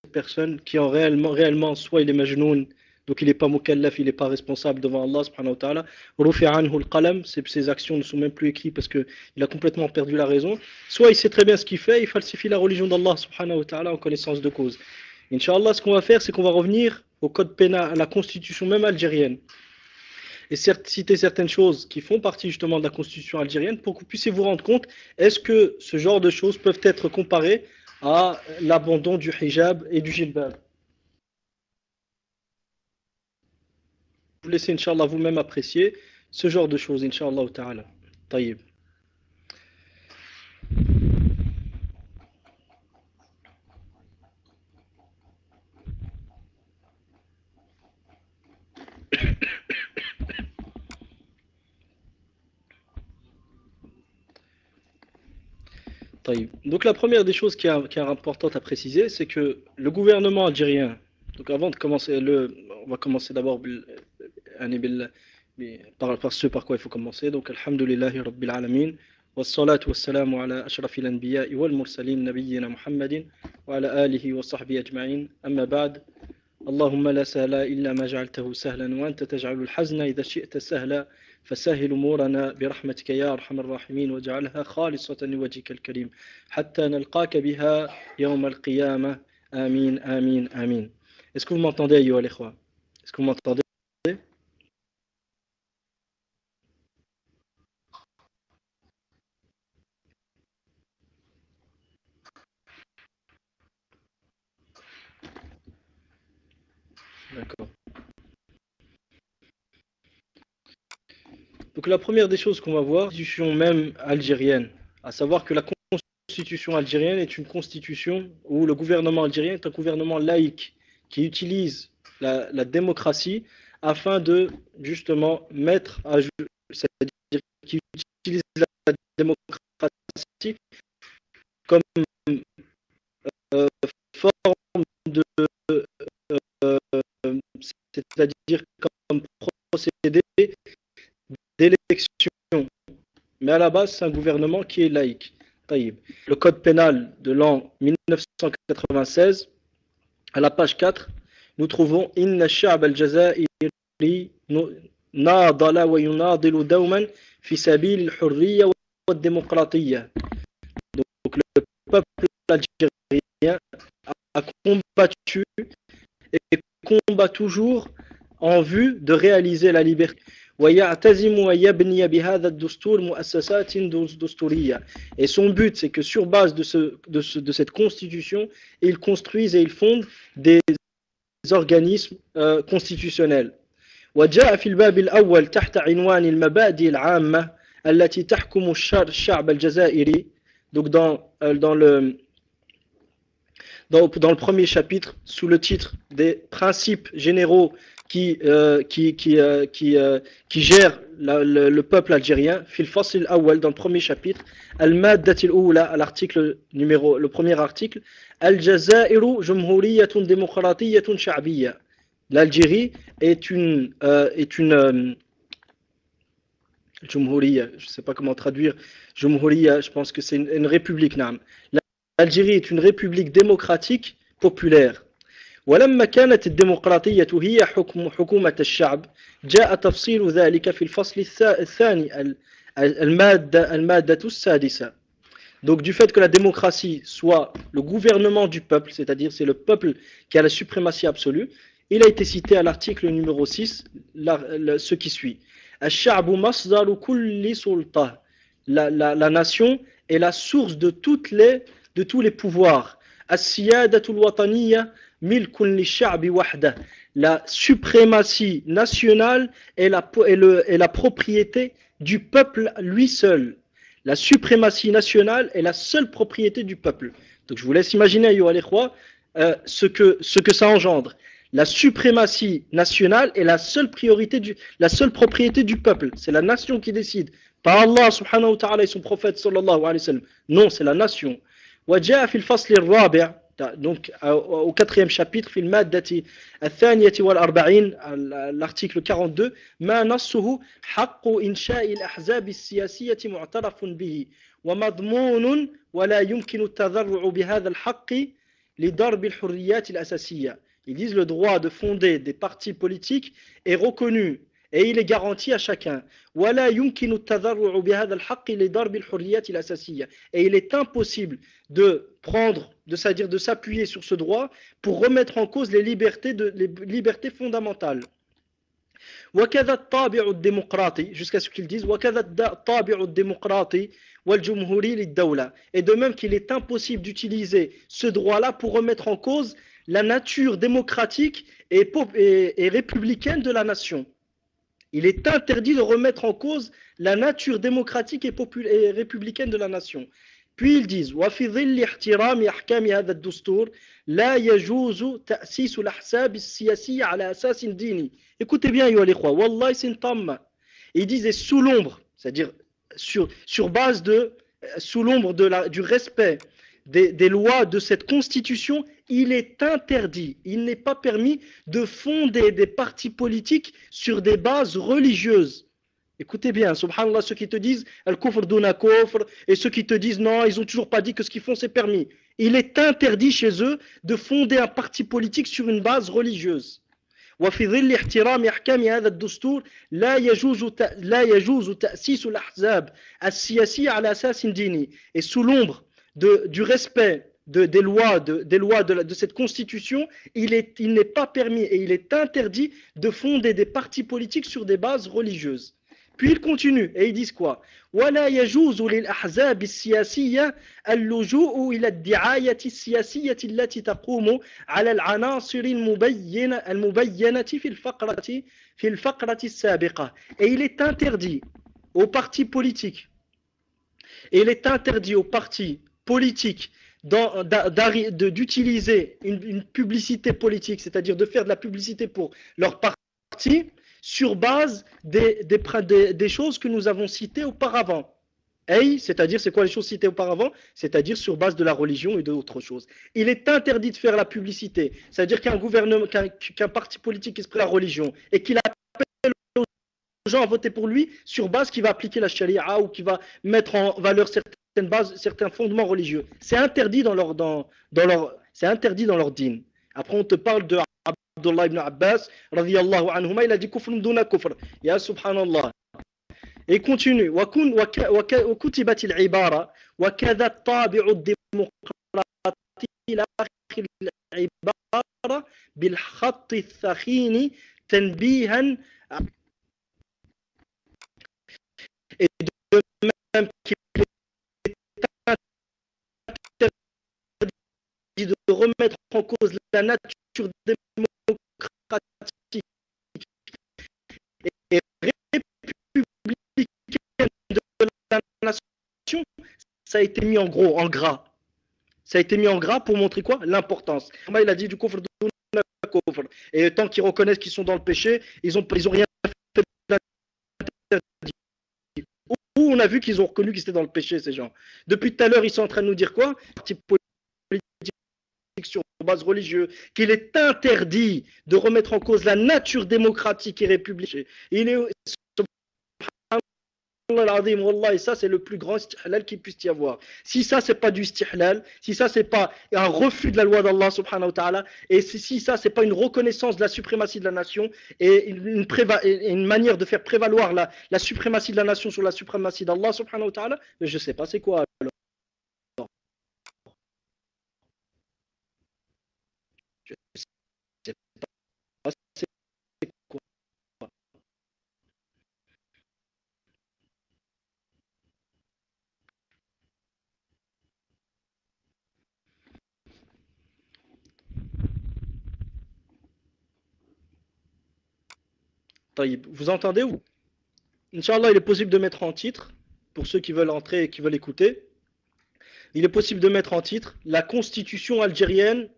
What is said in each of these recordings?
personne qui en réellement, soit il est majnoun, donc il n'est pas mukallaf, il n'est pas responsable devant Allah subhanahu wa ta'ala. Rufi'a anhu al-qalam, ses actions ne sont même plus écrites parce qu'il a complètement perdu la raison. Soit il sait très bien ce qu'il fait, il falsifie la religion d'Allah subhanahu wa ta'ala en connaissance de cause. Inch'Allah, ce qu'on va faire, c'est qu'on va revenir au code pénal, à la constitution même algérienne, et citer certaines choses qui font partie justement de la constitution algérienne pour que vous puissiez vous rendre compte, est-ce que ce genre de choses peuvent être comparées à l'abandon du hijab et du jilbab. Vous laissez, Inch'Allah, vous-même apprécier ce genre de choses, Inch'Allah ta'ala. Taïb. Donc la première des choses qui est importante à préciser, c'est que le gouvernement algérien, donc avant de commencer, on va commencer d'abord par ce par quoi il faut commencer. Donc alhamdulillahi rabbil alamin, wassalatu wassalamu ala ashrafil anbiya'i wal mursalin nabiyyina Muhammadin wa ala alihi wa sahbihi ajma'in, amma ba'd. اللهم لا سهل إلا ما جعلته سهلا وأنت تجعل الحزن إذا شئت سهلا فسهل أمورنا برحمتك يا أرحم الراحمين واجعلها خالصة لوجهك الكريم حتى نلقاك بها يوم القيامة آمين آمين آمين. Est-ce que vous m'entendez, أيها الإخوة? Est-ce que vous m'entendez? D'accord. Donc la première des choses qu'on va voir, c'est la constitution même algérienne, à savoir que la constitution algérienne est une constitution où le gouvernement algérien est un gouvernement laïque qui utilise la démocratie afin de justement mettre à jour, c'est-à-dire qui utilise la démocratie comme euh, forme de, euh, c'est-à-dire comme procédé d'élection. Mais à la base, c'est un gouvernement qui est laïque. Le code pénal de l'an 1996, à la page 4, nous trouvons Inna al-sha'b al-jazairi nadala wa yunadilu dawman fi sabil al-hurriya wa al-démocratie. Donc le peuple algérien a combattu et combat toujours en vue de réaliser la liberté. Et son but, c'est que sur base de cette constitution, ils construisent et ils fondent des organismes constitutionnels. وجاء في الباب الأول تحت عنوان المبادئ العامة التي تحكم الشعب الجزائري. Donc dans le premier chapitre, sous le titre des principes généraux qui gère le peuple algérien, fil fasl awal, dans le premier chapitre, al-maddatil oula, à l'article le premier article, al-jazairu jumhuriyatun démocratiyatun sha'biyya. L'Algérie est une jumhuriya, je ne sais pas comment traduire jumhuriya, je pense que c'est une république. L'Algérie est une république démocratique populaire. ولما كانت الديمقراطية هي حكومة الشعب جاء تفصيل ذلك في الفصل الثاني المادة السادسة. Donc du fait que la démocratie soit le gouvernement du peuple, c'est-à-dire c'est le peuple qui a la suprématie absolue, il a été cité à l'article numéro 6 ce qui suit. الشعب مصدر كل سلطة. La nation est la source de tous les pouvoirs. السيادة الوطنية la suprématie nationale est la propriété du peuple lui seul. La suprématie nationale est la seule propriété du peuple. Donc je vous laisse imaginer, ce que ça engendre. La suprématie nationale est la seule propriété du peuple. C'est la nation qui décide. Pas Allah subhanahu wa ta'ala et son prophète sallallahu alayhi wa sallam. Non, c'est la nation. وجاء في الفصل الرابع, donc au quatrième chapitre, في المادة الثانية والأربعين, l'article 42, ما نصه حق إنشاء الأحزاب السياسية معترف به ومضمون ولا يمكن التذرع بهذا الحق لضرب الحريات الأساسية. Ils disent le droit de fonder des partis politiques est reconnu et il est garanti à chacun. ولا يمكن التذرع بهذا الحق لضرب الحريات الأساسية. Et il est impossible de prendre, c'est-à-dire de s'appuyer sur ce droit pour remettre en cause les libertés fondamentales. وكذا الطابع الديمقراطي, jusqu'à ce qu'ils disent وكذا الطابع الديمقراطي والجمهوري للدولة. Et de même qu'il est impossible d'utiliser ce droit-là pour remettre en cause la nature démocratique et républicaine de la nation. Il est interdit de remettre en cause la nature démocratique et républicaine de la nation. Puis ils disent وفي ظل احترام أحكام هذا الدستور لا يجوز تأسيس الأحزاب السياسية على أساس ديني. Écoutez bien, أيها الإخوة, والله c'est une tamme. Ils disent sous l'ombre, c'est-à-dire sur base sous l'ombre du respect des lois de cette constitution, il est interdit, il n'est pas permis de fonder des partis politiques sur des bases religieuses. Écoutez bien, subhanallah, ceux qui te disent al-kufr duna kufr et ceux qui te disent non, ils ont toujours pas dit que ce qu'ils font c'est permis. Il est interdit chez eux de fonder un parti politique sur une base religieuse. وفي ظل احترام أحكام هذا الدستور لا يجوز تأسيس الأحزاب السياسية على أساس ديني. Et sous l'ombre du respect des lois de cette constitution, il n'est pas permis et il est interdit de fonder des partis politiques sur des bases religieuses. Puis ils continuent et ils disent quoi? ولا يجوز للأحزاب السياسية اللجوء إلى الدعاية السياسية التي تقوم على العناصر المبينة في الفقرة السابقة. Et il est interdit aux partis politiques d'utiliser une publicité politique, c'est-à-dire de faire de la publicité pour leur parti sur base des choses que nous avons citées auparavant. C'est-à-dire, c'est quoi les choses citées auparavant? C'est-à-dire sur base de la religion et d'autres choses. Il est interdit de faire la publicité, c'est-à-dire qu'un parti politique qui se prête à la religion et qu'il appelle aux gens à voter pour lui sur base qui va appliquer la charia ou qui va mettre en valeur certaines bases, certains fondements religieux. C'est interdit dans leur dîn. Après, on te parle de Abdullah ibn Abbas, radiyallahu anhuma, il a dit kufr duna kufr. Ya subhanallah. Et continue. وكتبت العبارة وكذا الطابع الديمقراطي إلى آخر العبارة بالخط الثخين تنبيها. Et de même qu'il est interdit de remettre en cause la nature démocratique et de la nation, ça a été mis en gros, en gras. Ça a été mis en gras pour montrer quoi? L'importance. Il a dit du kufr duna kufr. Et tant qu'ils reconnaissent qu'ils sont dans le péché, ils ont rien fait d'interdit. Ou on a vu qu'ils ont reconnu qu'ils étaient dans le péché, ces gens. Depuis tout à l'heure, ils sont en train de nous dire quoi? Parti politique sur base religieuse, qu'il est interdit de remettre en cause la nature démocratique et républicaine. Il est et ça c'est le plus grand istihlal qu'il puisse y avoir. Si ça c'est pas du istihlal, si ça c'est pas un refus de la loi d'Allah subhanahu wa ta'ala, et si ça c'est pas une reconnaissance de la suprématie de la nation et une manière de faire prévaloir la suprématie de la nation sur la suprématie d'Allah subhanahu wa ta'ala, je sais pas c'est quoi alors. Je sais pas c'est quoi. Vous entendez ou? Inch'Allah, il est possible de mettre en titre, pour ceux qui veulent entrer et qui veulent écouter, il est possible de mettre en titre la constitution algérienne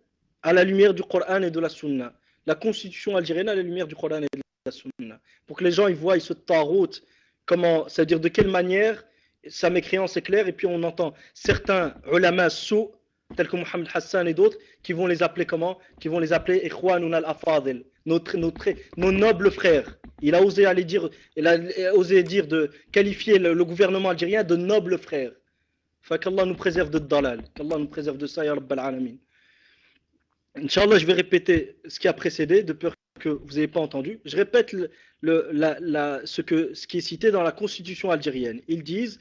à la lumière du Coran et de la Sunna. La constitution algérienne à la lumière du Coran et de la Sunna. Pour que les gens ils voient ce tarout, comment, c'est-à-dire de quelle manière sa mécréance est claire, et puis on entend certains ulama sous, tels que Mohamed Hassan et d'autres, qui vont les appeler comment? Qui vont les appeler Ikhwanuna al-Afadil, nos nobles frères. Il a osé qualifier le gouvernement algérien de nobles frères. Qu'Allah nous préserve de dalal, qu'Allah nous préserve de ça, ya Rabbal Alamin. Inch'Allah, je vais répéter ce qui a précédé, de peur que vous n'ayez pas entendu. Je répète ce qui est cité dans la constitution algérienne. Ils disent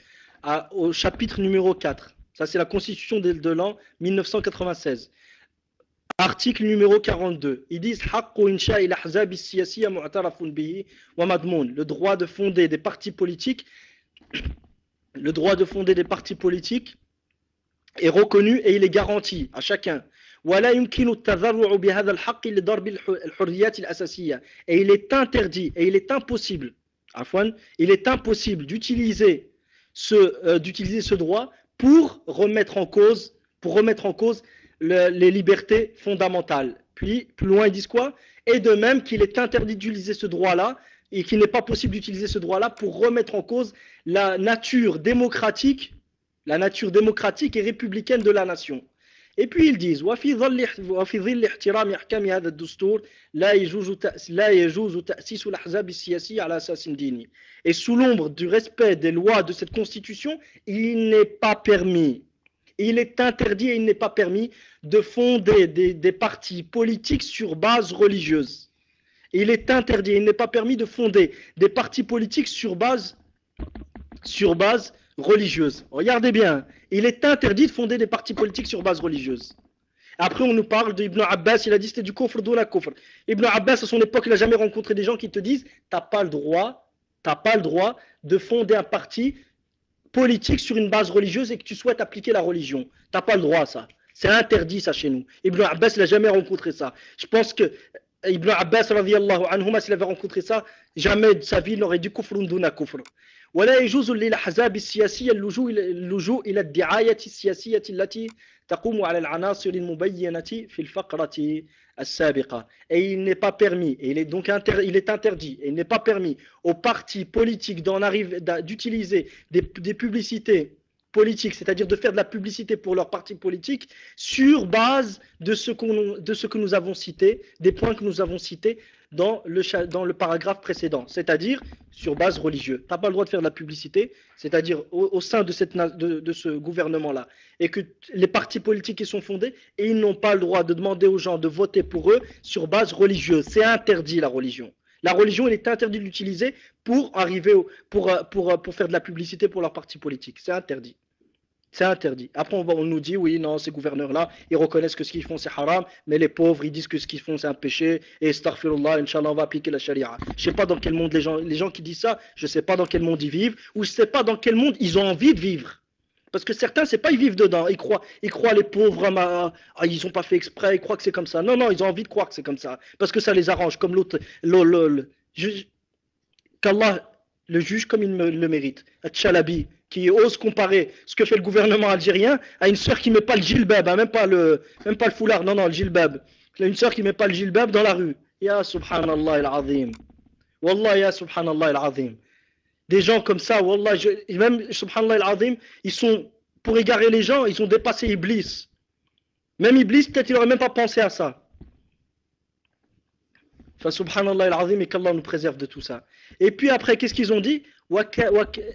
au chapitre numéro 4, ça c'est la constitution de l'an 1996. Article numéro 42, ils disent le droit de fonder des partis politiques, le droit de fonder des partis politiques est reconnu et il est garanti à chacun. Et il est interdit et il est impossible, il est impossible d'utiliser ce droit pour remettre en cause les libertés fondamentales. Puis, plus loin, ils disent quoi? Et de même qu'il est interdit d'utiliser ce droit-là et qu'il n'est pas possible d'utiliser ce droit-là pour remettre en cause la nature démocratique et républicaine de la nation. Et puis ils disent وفي ظل احترام أحكام هذا الدستور لا يجوز تأسيس الأحزاب السياسية على أساس ديني. Et sous l'ombre du respect des lois de cette constitution, il n'est pas permis, il est interdit et il n'est pas permis de fonder des partis politiques sur base religieuse. Il est interdit, il n'est pas permis de fonder des partis politiques sur base religieuse. Regardez bien, il est interdit de fonder des partis politiques sur base religieuse. Après, on nous parle d'Ibn Abbas, il a dit c'était du kufr, d'où la kufr. Ibn Abbas, à son époque, il n'a jamais rencontré des gens qui te disent t'as pas le droit de fonder un parti politique sur une base religieuse et que tu souhaites appliquer la religion. T'as pas le droit à ça. C'est interdit ça chez nous. Ibn Abbas, il n'a jamais rencontré ça. Je pense que Ibn Abbas, radiyallahu anhuma, s'il avait rencontré ça, jamais de sa vie, il n'aurait dit kufrun duna kufr. ولا يجوز للأحزاب السياسية اللجوء إلى الدعاية السياسية التي تقوم على العناصر المبينة في الفقرة السابقة. Et il n'est pas permis, et il est donc il est interdit, et il n'est pas permis aux partis politiques d'utiliser des publicités politiques, c'est-à-dire de faire de la publicité pour leurs partis politiques sur base de ce que nous avons cité, des points que nous avons cités dans le paragraphe précédent, c'est-à-dire sur base religieuse. Tu n'as pas le droit de faire de la publicité, c'est-à-dire au sein de ce gouvernement-là, et que les partis politiques qui sont fondés, et ils n'ont pas le droit de demander aux gens de voter pour eux sur base religieuse. C'est interdit la religion. La religion, il est interdit de l'utiliser pour faire de la publicité pour leurs partis politiques. C'est interdit. C'est interdit. Après, on nous dit, oui, non, ces gouverneurs-là, ils reconnaissent que ce qu'ils font, c'est haram, mais les pauvres, ils disent que ce qu'ils font, c'est un péché, et astaghfirullah, Inch'Allah, on va appliquer la charia. Je sais pas dans quel monde les gens qui disent ça, je sais pas dans quel monde ils vivent, ou je sais pas dans quel monde ils ont envie de vivre. Parce que certains, c'est pas ils vivent dedans, ils croient les pauvres, ils ont pas fait exprès, ils croient que c'est comme ça. Non, ils ont envie de croire que c'est comme ça, parce que ça les arrange, comme l'autre, qu'Allah le juge comme il le mérite. At-Chalabi, qui ose comparer ce que fait le gouvernement algérien à une sœur qui met pas le djilbab, hein, même pas le foulard, non, le djilbab. Une sœur qui met pas le djilbab dans la rue. Ya subhanallah al-azim. Wallah, ya subhanallah al-azim. Des gens comme ça, wallah, même subhanallah al-azim, ils sont, pour égarer les gens, ils ont dépassé Iblis. Même Iblis, peut-être il n'aurait même pas pensé à ça. Enfin, subhanallah al-azim, et qu'Allah nous préserve de tout ça. Et puis après, qu'est-ce qu'ils ont dit?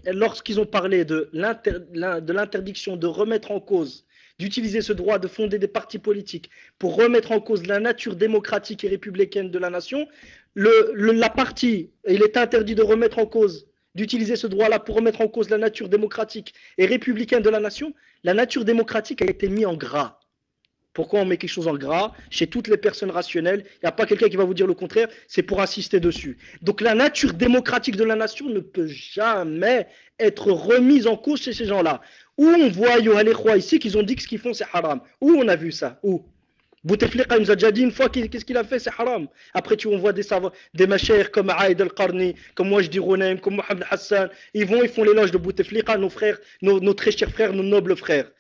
Lorsqu'ils ont parlé de l'interdiction de remettre en cause, d'utiliser ce droit de fonder des partis politiques pour remettre en cause la nature démocratique et républicaine de la nation, la partie, il est interdit de remettre en cause, d'utiliser ce droit-là pour remettre en cause la nature démocratique et républicaine de la nation. La nature démocratique a été mise en gras. Pourquoi on met quelque chose en gras? Chez toutes les personnes rationnelles, il n'y a pas quelqu'un qui va vous dire le contraire, c'est pour insister dessus. Donc la nature démocratique de la nation ne peut jamais être remise en cause chez ces gens-là. Où on voit Yohanekhoa ici qu'ils ont dit que ce qu'ils font c'est haram. Où on a vu ça? Où? Bouteflika nous a déjà dit une fois qu'est-ce qu'il a fait, c'est haram. Après on voit des machères comme Aïd al-Qarni, comme Wajdi Rounaim, comme Mohamed Hassan, ils font l'éloge de Bouteflika, nos frères, nos très chers frères, nos nobles frères.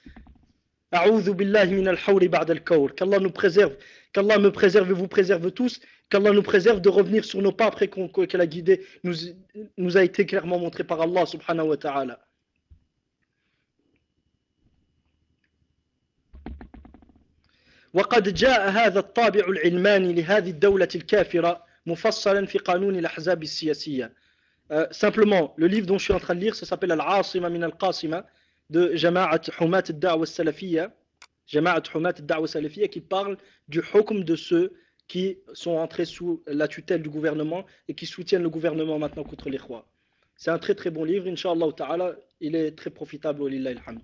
A'oudhu billahi min al-hawli ba'd al-kawr. Qu'Allah nous préserve, qu'Allah me préserve et vous préserve tous, qu'Allah nous préserve de revenir sur nos pas après que la guidée nous a été clairement montrée par Allah subhanahu wa ta'ala. وقد جاء هذا الطابع العلماني لهذه الدولة الكافرة مفصلا في قانون الأحزاب السياسية. Simplement, le livre dont je suis en train de lire, ça s'appelle Al-Asima min al-Qasima de Jama'at Humat al-Da'wa al-Salafiyya. Jama'at Humat ad-Da'wa Salafiyya, qui parle du hukm de ceux qui sont entrés sous la tutelle du gouvernement et qui soutiennent le gouvernement maintenant contre les rois. C'est un très très bon livre, Inch'Allah ta'ala, il est très profitable, walillahi alhamd.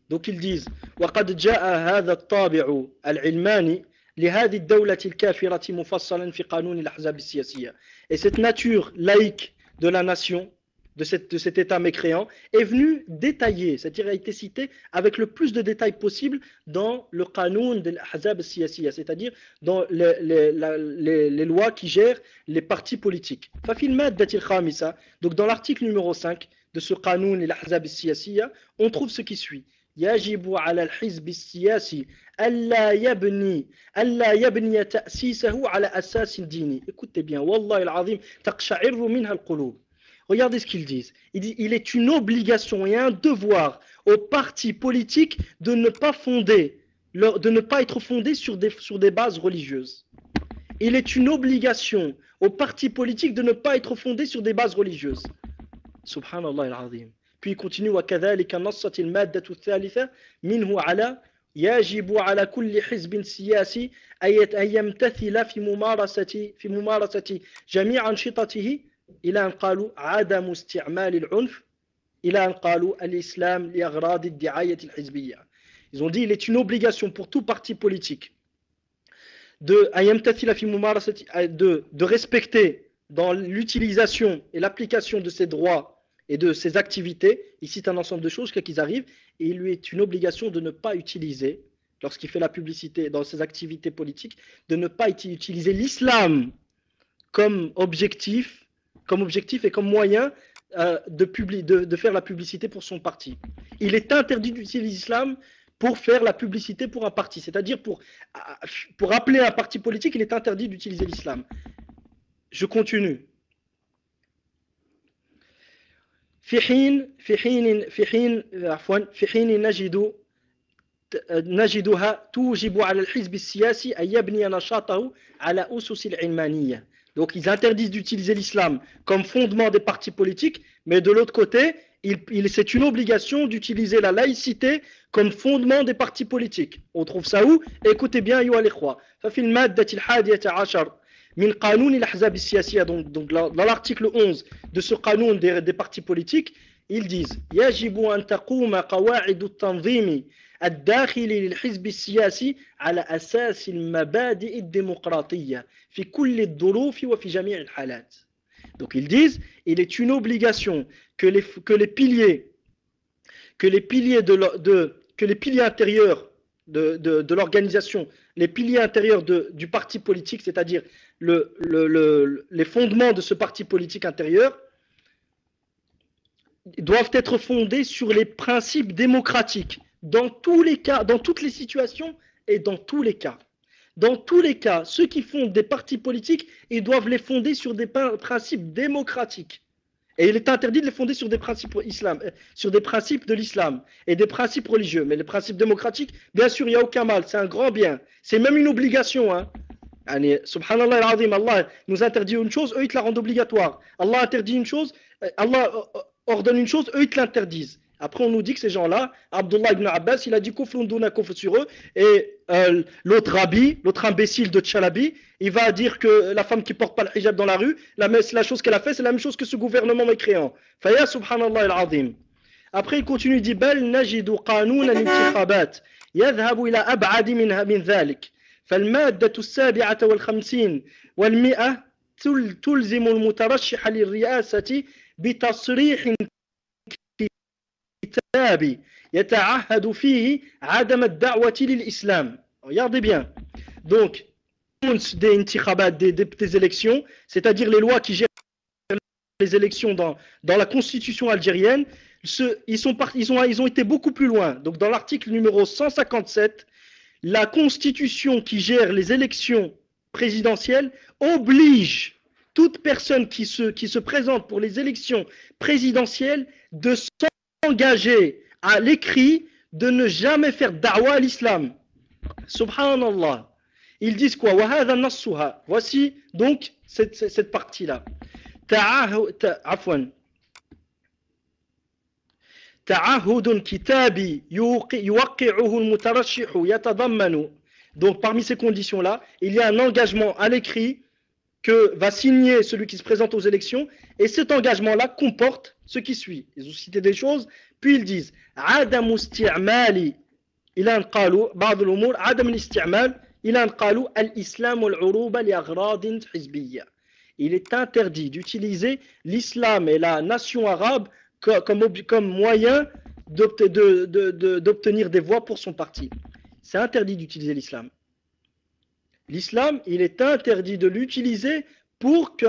Donc ils disent وقد جاء هذا الطابع العلماني لهذه الدولة الكافرة مفصلا في قانون الأحزاب السياسية. Et cette nature laïque de la nation, de cet état mécréant, est venue détailler, c'est-à-dire a été citée avec le plus de détails possible dans le qanoun de l'Ahzab al-Siyasiyya, c'est-à-dire dans les lois qui gèrent les partis politiques. ففي المادة الخامسة, donc dans l'article numéro 5 de ce qanoun de l'Ahzab al-Siyasiyya, on trouve ce qui suit. يجب على الحزب السياسي ألا يبني تأسيسه على أساس ديني. Écoutez bien, والله العظيم تقشعر منها القلوب. Regardez ce qu'ils disent. Il est une obligation et un devoir aux partis politiques de ne pas être fondés sur des bases religieuses. Il est une obligation aux partis politiques de ne pas être fondés sur des bases religieuses. Subhanallah al-Azim. Puis il continue وكذلك نصت المادة الثالثة منه على يجب على كل حزب سياسي أن يمتثل في ممارسة جميع أنشطته إلى أن قالوا عدم استعمال العنف إلى أن قالوا الإسلام لأغراض الدعاية الحزبية. Ils ont dit il est une obligation pour tout parti politique de respecter dans l'utilisation et l'application de ses droits et de ses activités. Il cite un ensemble de choses qu'ils arrivent et il lui est une obligation de ne pas utiliser, lorsqu'il fait la publicité dans ses activités politiques, de ne pas utiliser l'islam comme objectif et comme moyen de faire la publicité pour son parti. Il est interdit d'utiliser l'islam pour faire la publicité pour un parti, c'est-à-dire pour appeler un parti politique, il est interdit d'utiliser l'islam. Je continue. في حين نجدها توجب على الحزب السياسي أن يبني نشاطه على أسس العلمانية. Donc ils interdisent d'utiliser l'islam comme fondement des partis politiques, mais de l'autre côté, c'est une obligation d'utiliser la laïcité comme fondement des partis politiques. On trouve ça où? Écoutez bien, أيها الإخوة. ففي المادة 11 من قانون الأحزاب السياسية, donc dans l'article 11 de ce qanoun des partis politiques, ils disent يجب أن تقوم قواعد التنظيم الداخلي للحزب السياسي على أساس المبادئ الديمقراطية في كل الظروف وفي جميع الحالات. Donc ils disent il est une obligation que les piliers intérieurs de l'organisation, les piliers intérieurs du parti politique, c'est-à-dire les fondements de ce parti politique intérieur, doivent être fondés sur les principes démocratiques, dans tous les cas, dans toutes les situations et dans tous les cas. Dans tous les cas, ceux qui fondent des partis politiques, ils doivent les fonder sur des principes démocratiques. Et il est interdit de les fonder sur des principes de l'islam et des principes religieux. Mais les principes démocratiques, bien sûr, il n'y a aucun mal, c'est un grand bien. C'est même une obligation. Subhanallah al-Azim, Allah nous interdit une chose, eux ils te la rendent obligatoire. Allah interdit une chose, Allah ordonne une chose, eux ils te l'interdisent. Après on nous dit que ces gens-là, Abdullah ibn Abbas, il a dit kufrun duna kufr sur eux, et l'autre imbécile de Tchalabi, il va dire que la femme qui porte pas le hijab dans la rue, la chose qu'elle a fait, c'est la même chose que ce gouvernement mécréant. Faya subhanallah al-azim. Après il continue, il dit bal najidu qanoun al-intikhabat yadhhabu ila ab'ad min dhalik. فالمادة 57 و100 تلزم المترشح للرئاسة بتصريح كتابي يتعهد فيه عدم الدعوة للإسلام. Regardez bien. Donc, des intikhabat, des élections, c'est-à-dire les lois qui gèrent les élections dans la constitution algérienne, ils ont été beaucoup plus loin. Donc, dans l'article numéro 157, la constitution qui gère les élections présidentielles oblige toute personne qui se présente pour les élections présidentielles de s'engager à l'écrit de ne jamais faire da'wa à l'islam. Subhanallah. Ils disent quoi? Voici donc cette partie-là. تعهد كتابي يوقعه المترشح يتضمن. Donc parmi ces conditions-là, il y a un engagement à l'écrit que va signer celui qui se présente aux élections, et cet engagement-là comporte ce qui suit. Ils ont cité des choses, puis ils disent عدم استعمال إلى أن قالوا بعض الأمور عدم الاستعمال إلى أن قالوا الإسلام والعروبة لأغراض حزبية. Il est interdit d'utiliser l'islam et la nation arabe comme moyen d'obtenir des voix pour son parti. C'est interdit d'utiliser l'islam. L'islam, il est interdit de l'utiliser pour que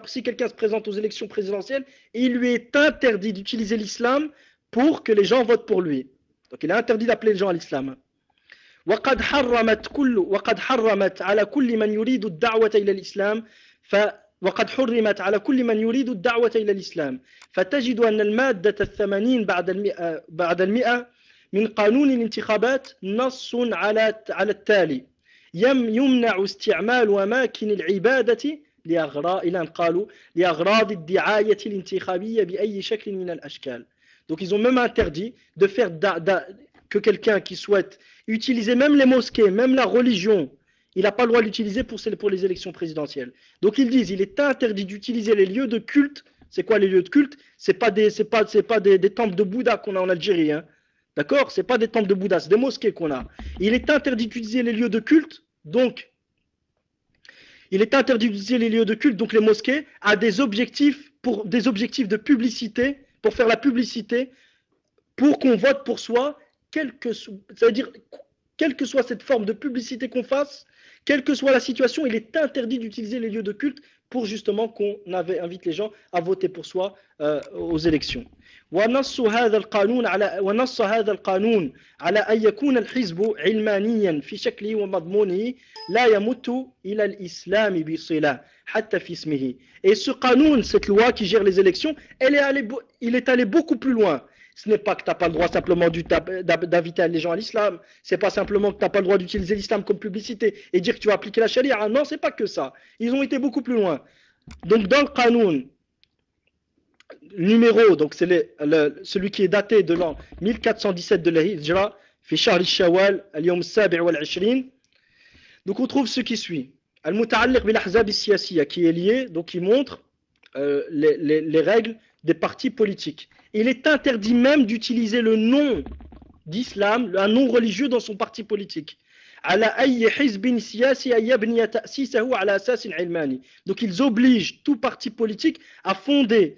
si quelqu'un se présente aux élections présidentielles, il lui est interdit d'utiliser l'islam pour que les gens votent pour lui. Donc il est interdit d'appeler les gens à l'islam. وقد حرمت على كل من يريد الدعوة إلى الإسلام وقد حرمت على كل من يريد الدعوة إلى الإسلام فتجد أن المادة 80 بعد المئة من قانون الانتخابات نص على التالي يمنع استعمال أماكن العبادة لأغراض الدعاية الانتخابية بأي شكل من الأشكال. Donc ils ont même interdit de faire que quelqu'un qui souhaite utiliser même les mosquées, même la religion, il n'a pas le droit de l'utiliser pour les élections présidentielles. Donc ils disent il est interdit d'utiliser les lieux de culte. C'est quoi les lieux de culte? C'est pas des temples de Bouddha qu'on a en Algérie, hein. D'accord? C'est pas des temples de Bouddha, c'est des mosquées qu'on a. Il est interdit d'utiliser les lieux de culte, donc il est interdit d'utiliser les lieux de culte, donc les mosquées, à des objectifs de publicité, pour faire la publicité, pour qu'on vote pour soi, c'est-à-dire quelle que soit cette forme de publicité qu'on fasse, quelle que soit la situation, il est interdit d'utiliser les lieux de culte pour justement qu'on invite les gens à voter pour soi aux élections. ونص هذا القانون على أن يكون الحزب علمانيا في شكله ومضمونه لا يمت إلى الإسلام بصلة حتى في اسمه. Et ce qanoun, cette loi qui gère les élections, il est allé beaucoup plus loin. Ce n'est pas que tu n'as pas le droit simplement d'inviter les gens à l'islam, c'est pas simplement que tu n'as pas le droit d'utiliser l'islam comme publicité et dire que tu vas appliquer la charia. Non, c'est pas que ça. Ils ont été beaucoup plus loin. Donc dans le qanoun, numéro, donc c'est celui qui est daté de l'an 1417 de la Hijra, fi shahr al-Shawwal, al-yawm al-sabi' wal-'ishrin. Donc on trouve ce qui suit. Al-muta'alliq bil-ahzab as-siyasiyya, qui est lié, donc qui montre les règles des partis politiques. Il est interdit même d'utiliser le nom d'islam, un nom religieux dans son parti politique. Donc ils obligent tout parti politique à fonder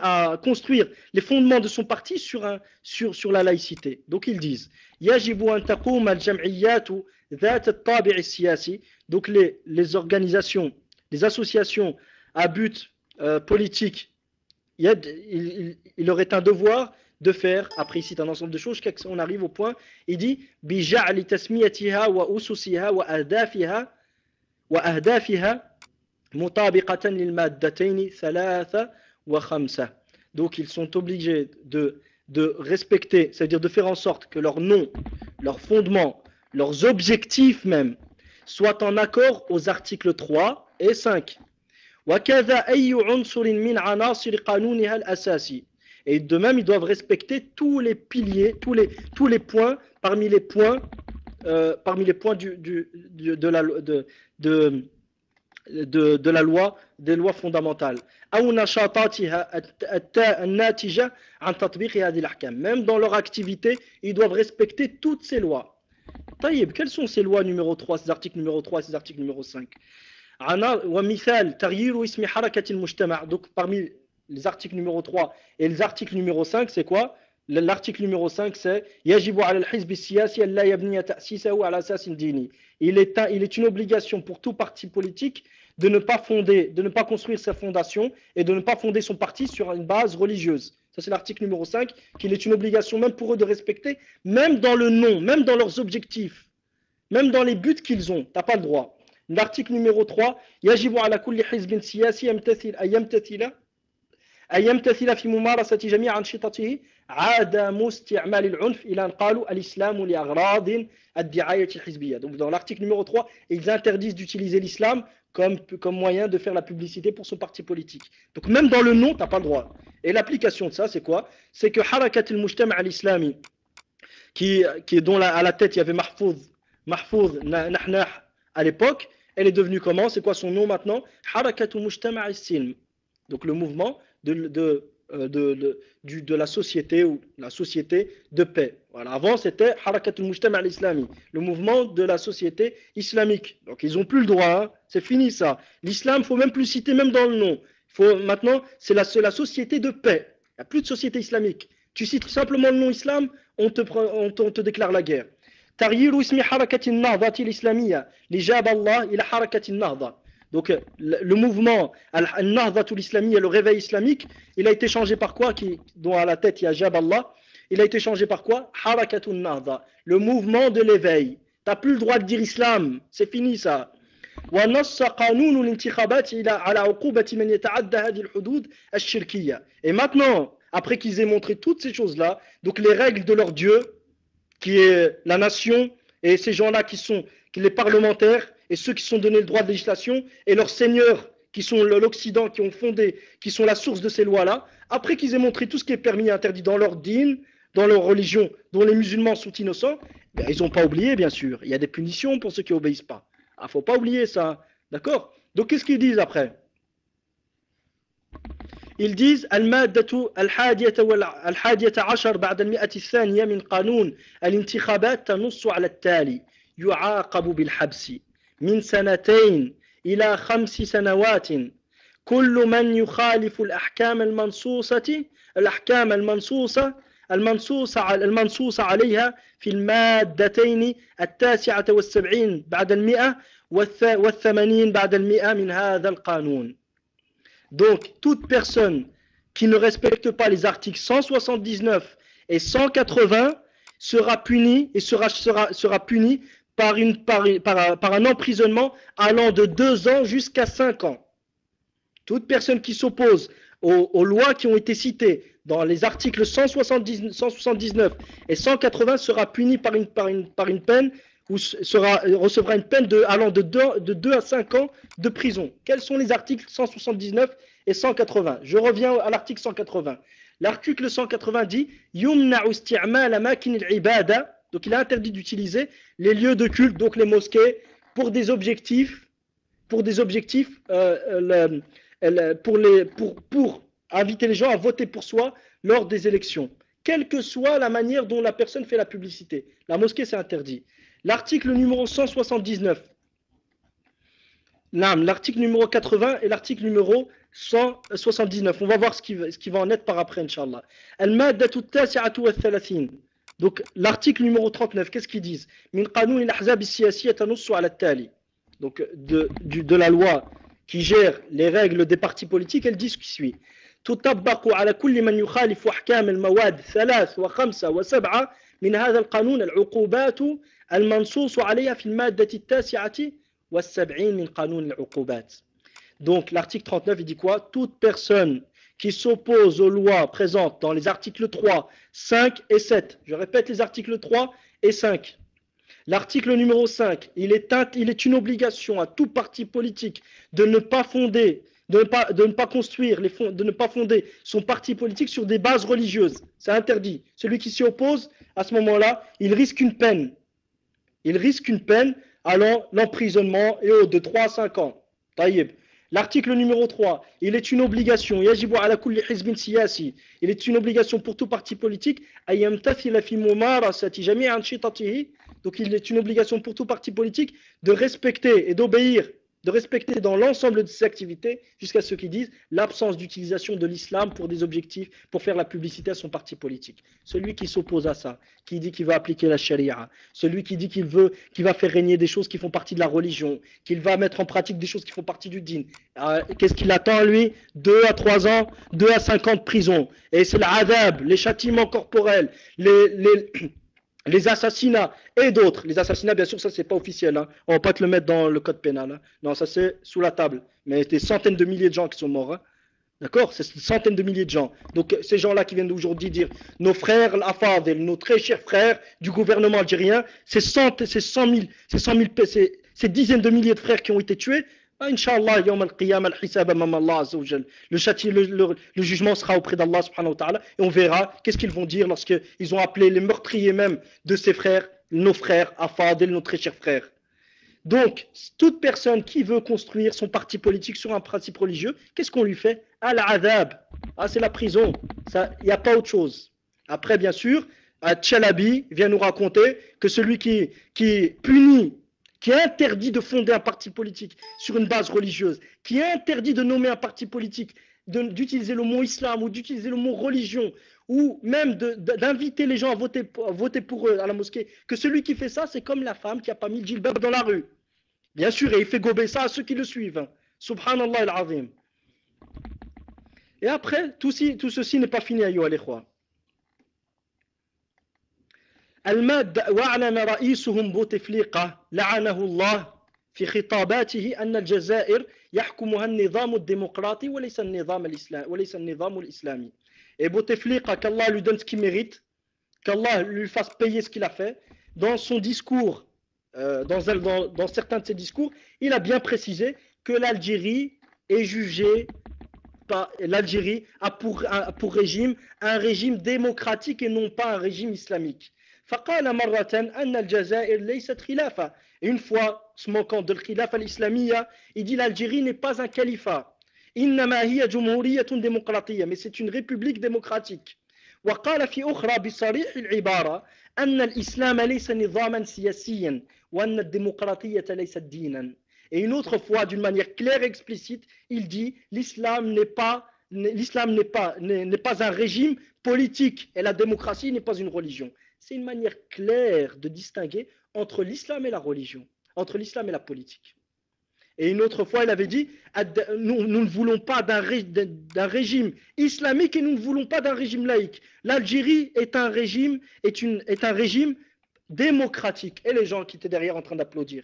à construire les fondements de son parti sur la laïcité. Donc ils disent donc les organisations, les associations à but politique, il aurait un devoir de faire, après il cite un ensemble de choses, on arrive au point, il dit بِجَعْلِ تَسْمِيَتِهَا وَأُسُسِهَا وَأَهْدَافِهَا مُطَابِقَةً لِلْمَادَّتَيْنِ 3 و5. Donc ils sont obligés de respecter, c'est-à-dire de faire en sorte que leur nom, leur fondement, leurs objectifs même, soient en accord aux articles 3 et 5. وَكَذَا أَيُّ عُنْصُرٍ مِنْ عَنَاصِرِ قَانُونِهَا الْأَسَاسِي. Et de même, ils doivent respecter tous les piliers, tous les points, parmi les points de la loi, des lois fondamentales. Même dans leur activité, ils doivent respecter toutes ces lois. Taïeb, quelles sont ces lois numéro 3, ces articles numéro 3 et ces articles numéro 5? Donc parmi les articles numéro 3 et les articles numéro 5, c'est quoi? L'article numéro 5, c'est il est une obligation pour tout parti politique de ne pas construire sa fondation et de ne pas fonder son parti sur une base religieuse. Ça, c'est l'article numéro 5, qu'il est une obligation même pour eux de respecter, même dans le nom, même dans leurs objectifs, même dans les buts qu'ils ont. Tu n'as pas le droit. L'article numéro 3, يجب على كل حزب سياسي أن يمتثل في ممارسة جميع أنشطته عدم استعمال العنف إلى أن قالوا الإسلام لأغراض الدعاية الحزبية. Donc dans l'article numéro 3, ils interdisent d'utiliser l'islam comme moyen de faire la publicité pour son parti politique. Donc même dans le nom, tu n'as pas le droit. Et l'application de ça, c'est quoi? C'est que Harakat al-Mujtama' al-Islami, dont à la tête il y avait Mahfouz Nahnah à l'époque, elle est devenue comment? C'est quoi son nom maintenant? Harakat al-Mujtama' al-Silm. Donc le mouvement de la société ou la société de paix. Voilà. Avant c'était Harakat al-Mujtama' al-Islami, le mouvement de la société islamique. Donc ils n'ont plus le droit, hein. C'est fini ça. L'islam, il ne faut même plus citer même dans le nom. Maintenant, c'est la société de paix. Il n'y a plus de société islamique. Tu cites simplement le nom islam, on te déclare la guerre. تغيير اسم حركة النهضة الإسلامية لجاب الله إلى حركة النهضة. Donc le mouvement Al-Nahda l'Islamiyya, le réveil islamique, il a été changé par quoi, dont à la tête il y a Jab Allah, il a été changé par quoi? Harakatun Nahda, le mouvement de l'éveil. T'as plus le droit de dire islam, c'est fini ça. ونص قانون الانتخابات على عقوبة من يتعدى هذه الحدود الشركية. Et maintenant, après qu'ils aient montré toutes ces choses-là, donc les règles de leur Dieu, qui est la nation, et ces gens-là qui les parlementaires, et ceux qui sont donnés le droit de législation, et leurs seigneurs, qui sont l'Occident, qui ont fondé, qui sont la source de ces lois-là, après qu'ils aient montré tout ce qui est permis et interdit dans leur dîn, dans leur religion, dont les musulmans sont innocents, ben, ils n'ont pas oublié, bien sûr. Il y a des punitions pour ceux qui n'obéissent pas. Il ne faut pas oublier ça. D'accord? Donc, qu'est-ce qu'ils disent après? Ils disent المادة الحادية عشر بعد المئة الثانية من قانون الانتخابات تنص على التالي يعاقب بالحبس من 2 إلى 5 سنوات كل من يخالف الأحكام المنصوصة عليها في المادتين 79 بعد المئة 80 بعد المئة من هذا القانون. Donc, toute personne qui ne respecte pas les articles 179 et 180 sera punie et sera punie par un emprisonnement allant de 2 ans jusqu'à 5 ans. Toute personne qui s'oppose aux lois qui ont été citées dans les articles 179 et 180 sera punie par une peine ou recevra une peine allant de 2 à 5 ans de prison. Quels sont les articles 179 et 180? Je reviens à l'article 180. L'article 180 dit Yumna'u isti'mal amakin al-ibada. Donc il a interdit d'utiliser les lieux de culte, donc les mosquées, pour des objectifs pour inviter les gens à voter pour soi lors des élections, quelle que soit la manière dont la personne fait la publicité. La mosquée, c'est interdit. L'article numéro 179, l'article numéro 80 et l'article numéro 179. On va voir ce qui va en être par après, Inch'Allah. Al-Maddatu at-Tasi'atu wa-Thalathin. Donc, l'article numéro 39, qu'est-ce qu'ils disent? Min qanoun al-ahzab as-siyasiyya tanussu ala at-tali. Donc, de la loi qui gère les règles des partis politiques, elle dit ce qui suit. تطبق على كل من يخالف أحكام المواد 3 و5 و7 من هذا القانون العقوبات المنصوص عليها في المادة 79 من قانون العقوبات. Donc l'article 39 il dit quoi? Toute personne qui s'oppose aux lois présentes dans les articles 3, 5 et 7. Je répète les articles 3 et 5. L'article numéro 5, il est une obligation à tout parti politique de ne pas fonder de ne pas construire, de ne pas fonder son parti politique sur des bases religieuses. C'est interdit. Celui qui s'y oppose, à ce moment-là, il risque une peine. Il risque une peine allant l'emprisonnement et de 3 à 5 ans. Taïeb. L'article numéro 3, il est une obligation. Yajibu ala kulli hizbin siyasi. Il est une obligation pour tout parti politique. Ayamtathila fi mumarasati jami'an shitatihi. Donc il est une obligation pour tout parti politique de respecter et d'obéir, de respecter dans l'ensemble de ses activités, jusqu'à ce qu'ils disent l'absence d'utilisation de l'islam pour des objectifs, pour faire la publicité à son parti politique. Celui qui s'oppose à ça, qui dit qu'il va appliquer la charia, celui qui dit qu'il va faire régner des choses qui font partie de la religion, qu'il va mettre en pratique des choses qui font partie du dîn. Qu'est-ce qu'il attend lui? 2 à 3 ans, 2 à 5 ans de prison. Et c'est l'adab, les châtiments corporels, les assassinats et d'autres. Les assassinats, bien sûr, ça c'est pas officiel. Hein. On va pas te le mettre dans le code pénal. Hein. Non, ça c'est sous la table. Mais des centaines de milliers de gens qui sont morts. Hein. D'accord? C'est des centaines de milliers de gens. Donc ces gens-là qui viennent aujourd'hui dire nos frères, l'Afadel, nos très chers frères du gouvernement algérien, ces 100 000, ces dizaines de milliers de frères qui ont été tués, Inch'Allah, Yawm al-Qiyam, al-Hisab, amam Allah, Azza wa Jal. Le jugement sera auprès d'Allah subhanahu wa ta'ala et on verra qu'est-ce qu'ils vont dire lorsqu'ils ont appelé les meurtriers même de ces frères, nos frères, Afadel, nos très chers frères. Donc, toute personne qui veut construire son parti politique sur un principe religieux, qu'est-ce qu'on lui fait? Al-Adab. Ah, c'est la prison. Il n'y a pas autre chose. Après, bien sûr, Tchalabi vient nous raconter que celui qui punit, qui interdit de fonder un parti politique sur une base religieuse, qui interdit de nommer un parti politique, d'utiliser le mot islam ou d'utiliser le mot religion, ou même d'inviter les gens à voter pour eux à la mosquée, que celui qui fait ça, c'est comme la femme qui n'a pas mis le djilbab dans la rue. Bien sûr, et il fait gober ça à ceux qui le suivent. Hein. Subhanallah al-Azim. Et après, tout ceci n'est pas fini, ayyuha al-ikhwa. المادة وأعلن رئيسهم بوتفليقة لعنه الله في خطاباته أن الجزائر يحكمها النظام الديمقراطي وليس النظام الإسلامي. Et Bouteflika, qu'Allah lui donne ce qu'il mérite, qu'Allah lui fasse payer ce qu'il a fait, dans son discours, dans certains de ses discours, il a bien précisé que l'Algérie est jugée, l'Algérie a pour régime un régime démocratique et non pas un régime islamique. فقال مرة أن الجزائر ليست خلافة. Une fois, se moquant de l'khilafa l'islamiyya, il dit l'Algérie n'est pas un califat. إنما هي جمهورية ديمقراطية. Mais c'est une république démocratique. وقال في أخرى بصريح العبارة أن الإسلام ليس نظاما سياسيا وأن الديمقراطية ليست دينا. Et une autre fois, d'une manière claire et explicite, il dit l'islam n'est pas un régime politique et la démocratie n'est pas une religion. C'est une manière claire de distinguer entre l'islam et la religion, entre l'islam et la politique. Et une autre fois, il avait dit nous ne voulons pas d'un régime islamique et nous ne voulons pas d'un régime laïque. L'Algérie est un régime démocratique. Et les gens qui étaient derrière en train d'applaudir.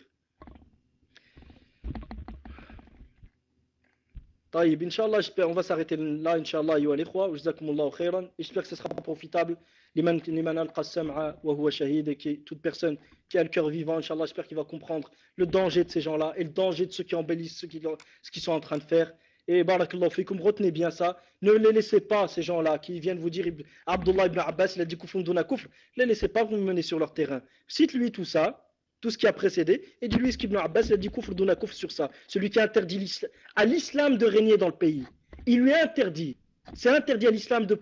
طيب, Inch'Allah, on va s'arrêter là, Inch'Allah, ayyuha al-ikhwa, jazakumullahu khairan. J'espère que ce sera profitable. Liman alqa sam'a wa huwa shahid, et toute personne qui a le cœur vivant, Inch'Allah, j'espère qu'il va comprendre le danger de ces gens-là et le danger de ceux qui embellissent ce qu'ils sont en train de faire. Et barakallahu fikum, retenez bien ça. Ne les laissez pas, ces gens-là qui viennent vous dire Abdullah ibn Abbas, il a dit kufrun duna kufr. Ne les laissez pas vous mener sur leur terrain. Cite-lui tout ça. Tout ce qui a précédé, et dis-lui ce qu'Ibn Abbas il a dit kufr duna kufr sur ça. Celui qui interdit à l'islam de régner dans le pays. Il lui a interdit. C'est interdit à l'islam de